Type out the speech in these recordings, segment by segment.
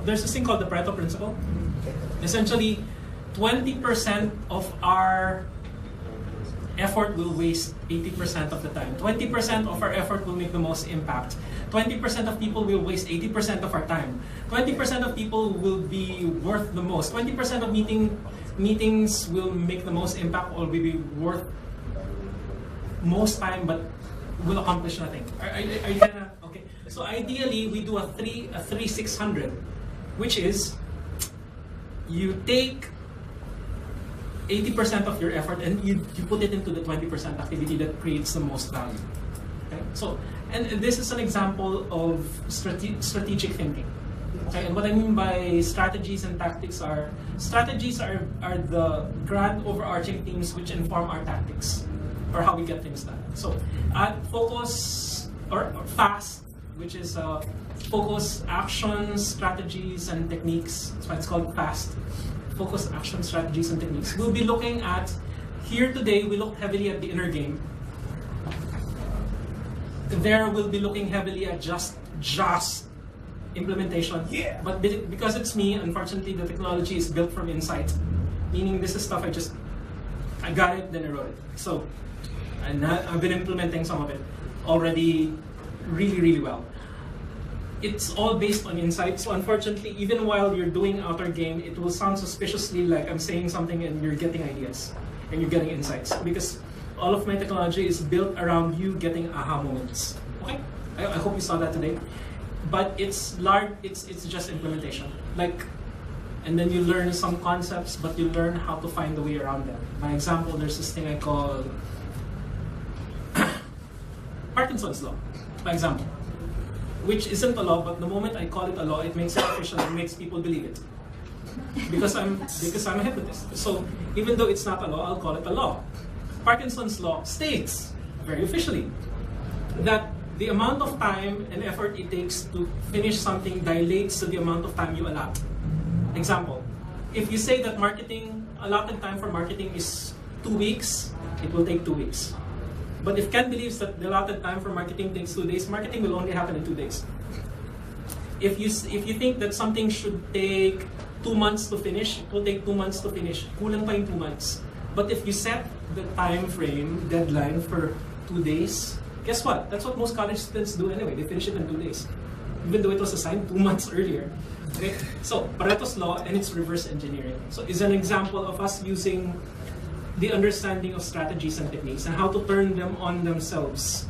there's this thing called the Pareto principle. Essentially, 20% of our effort will waste 80% of the time. 20% of our effort will make the most impact. 20% of people will waste 80% of our time. 20% of people will be worth the most. 20% of meetings will make the most impact or will be worth most time, but will accomplish nothing. Are you gonna? Okay. So ideally, we do a 3-600, which is you take 80% of your effort and you put it into the 20% activity that creates the most value. Okay? So, and this is an example of strategic thinking. Okay? And what I mean by strategies and tactics are the grand overarching themes which inform our tactics or how we get things done. So, focus or FAST, which is focus, actions, strategies, and techniques. That's why it's called FAST. Focus, action, strategies, and techniques. We'll be looking at, here today, we looked heavily at the inner game. There we'll be looking heavily at just implementation. Yeah. But because it's me, unfortunately, the technology is built from insight. Meaning this is stuff I got it, then I wrote it. So, and I've been implementing some of it already really, really well. It's all based on insight. So unfortunately, even while you're doing outer game, it will sound suspiciously like I'm saying something and you're getting ideas and you're getting insights, because all of my technology is built around you getting aha moments. Okay, I hope you saw that today. But it's large. It's just implementation. And then you learn some concepts, but you learn how to find the way around them. My example, there's this thing I call Parkinson's law. My example. Which isn't a law, but the moment I call it a law, it makes it official and makes people believe it. Because I'm a hypnotist. So even though it's not a law, I'll call it a law. Parkinson's law states, very officially, that the amount of time and effort it takes to finish something dilates to the amount of time you allot. Example, if you say that allotted time for marketing is 2 weeks, it will take 2 weeks. But if Ken believes that the allotted time for marketing takes 2 days, marketing will only happen in 2 days. If you think that something should take 2 months to finish, it will take 2 months to finish. Kulang pa yung 2 months. But if you set the time frame, deadline for 2 days, guess what? That's what most college students do anyway. They finish it in 2 days. Even though it was assigned 2 months earlier. Okay? So, Pareto's law and its reverse engineering. So, is an example of us using the understanding of strategies and techniques and how to turn them on themselves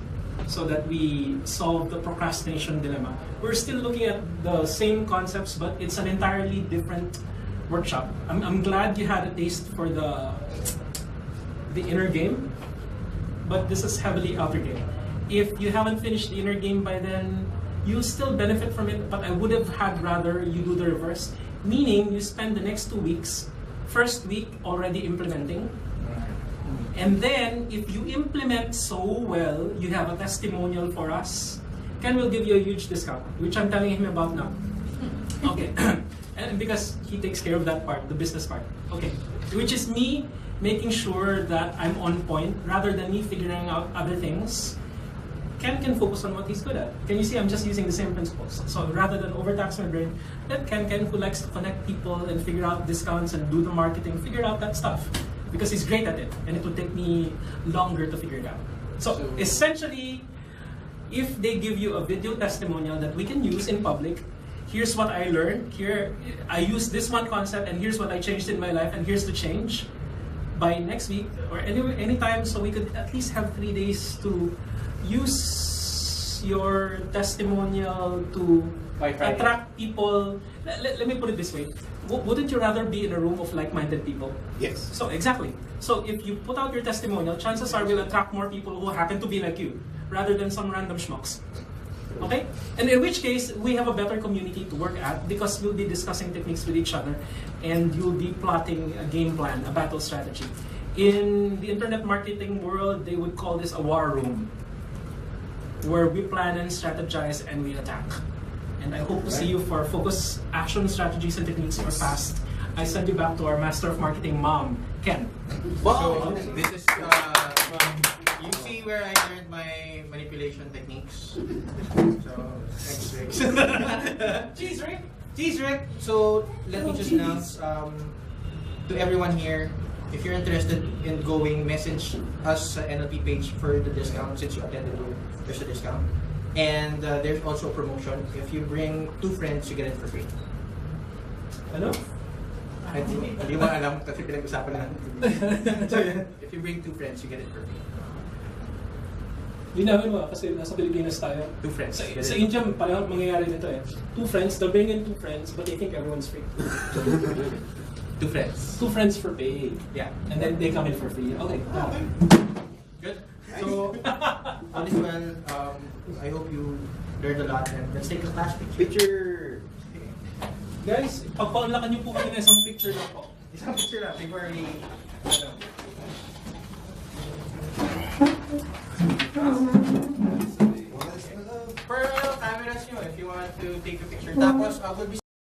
so that we solve the procrastination dilemma. We're still looking at the same concepts, but it's an entirely different workshop. I'm glad you had a taste for the inner game, but this is heavily outer game. If you haven't finished the inner game by then, you still benefit from it, but I would have had rather you do the reverse, meaning you spend the next 2 weeks, first week already implementing. And then, if you implement so well, you have a testimonial for us. Ken will give you a huge discount, which I'm telling him about now. Okay, and because he takes care of that part, the business part. Okay, which is me making sure that I'm on point rather than me figuring out other things. Ken can focus on what he's good at. Can you see I'm just using the same principles? So rather than overtax my brain, let Ken, who likes to connect people and figure out discounts and do the marketing, figure out that stuff. Because he's great at it, and it would take me longer to figure it out. So essentially, if they give you a video testimonial that we can use in public, here's what I learned, here I used this one concept, and here's what I changed in my life, and here's the change. By next week, or anytime, so we could at least have 3 days to use your testimonial to attract people. Let me put it this way. Wouldn't you rather be in a room of like-minded people? Yes. So exactly. So if you put out your testimonial, chances are we'll attract more people who happen to be like you, rather than some random schmucks. Okay? And in which case, we have a better community to work at because we'll be discussing techniques with each other and you'll be plotting a game plan, a battle strategy. In the internet marketing world, they would call this a war room, where we plan and strategize and we attack. And I hope to see you for focus, action, strategies, and techniques or fast. I send you back to our master of marketing mom, Ken. Wow! So, this is, you see where I learned my manipulation techniques? So, thanks, Rick. Jeez, Rick! Geez, Rick. So let me just announce to everyone here, if you're interested in going, message us sa NLP page for the discount since you attended here. There's a discount. And there's also a promotion. If you bring 2 friends, you get it for free. Ano? Hindi mo alam kasi pinag-usapan na. So, if you bring 2 friends, you get it for free. Linawin mo kasi nasa Pilipinas tayo. 2 friends. Sa India, parang mangyayari nito eh. 2 friends, they'll bring in 2 friends, but they think everyone's free. 2 friends. 2 friends for pay. Yeah. And then they come in for free. Okay. Good. So, all is well. I hope you learned a lot and let's take a class picture. Guys, pagpaunlakan niyo po kayo na isang picture lang po. Isang picture lang before we... For cameras nyo, if you want to take a picture. Tapos, we'll be